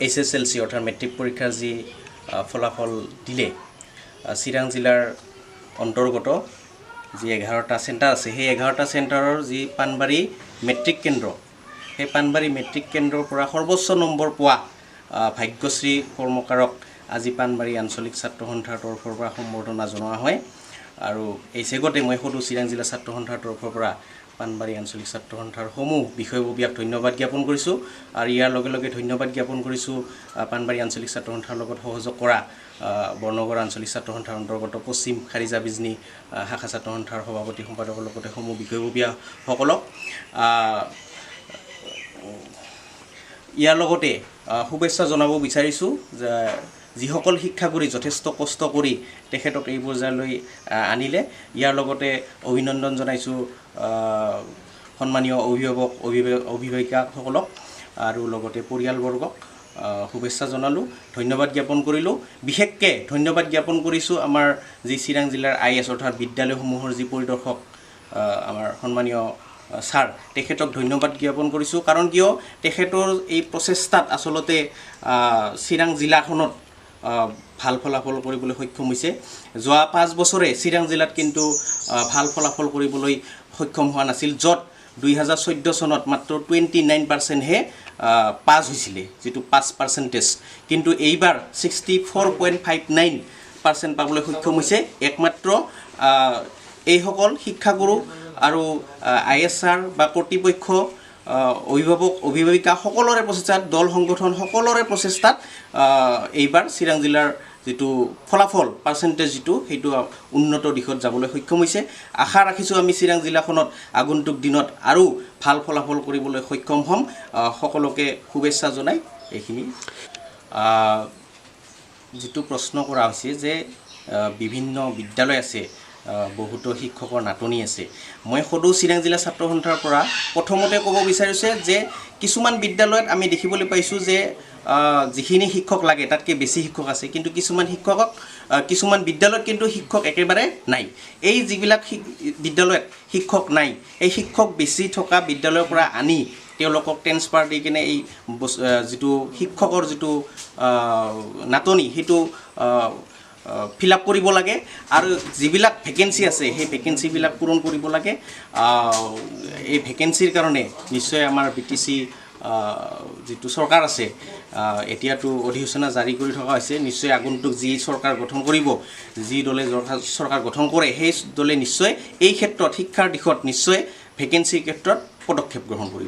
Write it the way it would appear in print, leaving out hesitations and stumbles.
HSLC অৰ্থাৎ matric পৰীক্ষাৰ যি ফলাফল দিলে চিৰাং জিলাৰ অন্তৰ্গত যি 11টা চেণ্টাৰ আছে সেই 11টা চেণ্টাৰৰ যি পানবাৰী মেট্ৰিক কেন্দ্ৰ সেই পানবাৰী মেট্ৰিক কেন্দ্ৰৰ পৰা সৰ্বোচ্চ নম্বৰ পোৱা ভাগ্যশ্ৰী কৰ্মকাৰক আজি পানবাৰী আঞ্চলিক ছাত্ৰ সন্থাৰ তৰফৰ পৰা সম্বৰ্ধনা জনোৱা হয় আৰু এই চেগতে মই সদৌ চিৰাং জিলা ছাত্ৰ সন্থাৰ তৰফৰ পৰা পানবাৰী আঞ্চলিক ছাত্ৰ সন্থাৰ সমূহ বিষয়ববীয়াক ধন্যবাদ জ্ঞাপন কৰিছোঁ আৰু ইয়াৰ লগে লগে ধন্যবাদ জ্ঞাপন কৰিছোঁ পানবাৰী আঞ্চলিক ছাত্ৰ সন্থাৰ লগত সহযোগ কৰা বৰ্ণগড় আঞ্চলিক ছাত্ৰ সন্থাৰ অন্তৰ্গত পশ্চিম খাৰিজা বিজনী শাখা ছাত্ৰ সন্থাৰ সভাপতি সম্পাদকৰ লগতে সমূহ বিষয়ববীয়াসকলক ইয়াৰ লগতে শুভেচ্ছা জনাব বিচাৰিছোঁ যে যিসকল শিক্ষাগুৰী যথেষ্ট কষ্ট কৰি তেখেতক এই পৰ্যায়লৈ আনিলে ইয়াৰ লগতে অভিনন্দন জনাইছোঁ সন্মানীয় অভিভাৱিকাসকলক আৰু লগতে পৰিয়ালবৰ্গক শুভেচ্ছা জনালোঁ ধন্যবাদ জ্ঞাপন কৰিলোঁ বিশেষকৈ ধন্যবাদ জ্ঞাপন কৰিছোঁ আমাৰ যি চিৰাং জিলাৰ IS অৰ্থাৎ বিদ্যালয়সমূহৰ যি পৰিদৰ্শক আমাৰ সন্মানীয় ছাৰ তেখেতক ধন্যবাদ জ্ঞাপন কৰিছোঁ কাৰণ কিয় তেখেতৰ এই প্ৰচেষ্টাত আচলতে চিৰাং জিলাখনত ভাল ফলাফল কৰিবলৈ সক্ষম হৈছে যোৱা 5 বছৰে চিৰাং জিলাত কিন্তু ভাল ফলাফল কৰিবলৈ সক্ষম হোৱা নাছিল য'ত 2014 চনত মাত্ৰ 29% হে পাছ হৈছিলে যেটো পাছ পাৰ্চেন্টেজ কিন্তু এইবাৰ 64.59% পাবলৈ সক্ষম হৈছে একমাত্ৰ এইসকল শিক্ষাগুৰু আৰু ISR বা কৰ্তৃপক্ষ অভিভাৱিকা সকলোৰে প্ৰচেষ্টাত দল সংগঠন সকলোৰে প্ৰচেষ্টাত এইবাৰ চিৰাং জিলাৰ যেটো ফলাফল পাৰ্চেন্টেজ যেটো হেতু উন্নত দিশত যাবলৈ সক্ষম হৈছে আশা ৰাখিছোঁ আমি চিৰাং জিলাখনত আগন্তুক দিনত আৰু ভাল ফলাফল কৰিবলৈ সক্ষম হ'ম সকলোকে শুভেচ্ছা জনাই এইখিনি যেটো প্ৰশ্ন কৰা হৈছে যে বিভিন্ন বিদ্যালয় আছে বহুতো শিক্ষকৰ নাটনি আছে মই সদৌ চিৰাং জিলা ছাত্ৰ সন্থাৰ পৰা প্ৰথমতে ক'ব বিচাৰিছে যে কিছুমান বিদ্যালয়ত আমি দেখিবলৈ পাইছোঁ যে যিখিনি শিক্ষক লাগে তাতকৈ বেছি শিক্ষক আছে কিন্তু কিছুমান বিদ্যালয়ত কিন্তু শিক্ষক একেবাৰে নাই এই যিবিলাক বিদ্যালয়ত শিক্ষক নাই এই শিক্ষক বেছি থকা বিদ্যালয়ৰ পৰা আনি তেওঁলোকক ট্ৰেন্সফাৰ দি কিনে এই যেটো শিক্ষকৰ যেটো নাটনি হেতু ফিল আপ কৰিব লাগে আৰু যিবিলাক ভেকেন্সি আছে সেই ভেকেন্সিবিলাক পূৰণ কৰিব লাগে এই ভেকেন্সিৰ কাৰণে নিশ্চয় আমাৰ BTC যেটো চৰকাৰ আছে এতিয়াতো অধিসূচনা জাৰি কৰি থকা হৈছে নিশ্চয় আগন্তুক যি চৰকাৰ গঠন কৰিব যি দলে চৰকাৰ গঠন কৰে সেই দলে নিশ্চয় এই ক্ষেত্ৰত শিক্ষাৰ দিশত নিশ্চয় ভেকেন্সিৰ ক্ষেত্ৰত পদক্ষেপ গ্ৰহণ কৰিব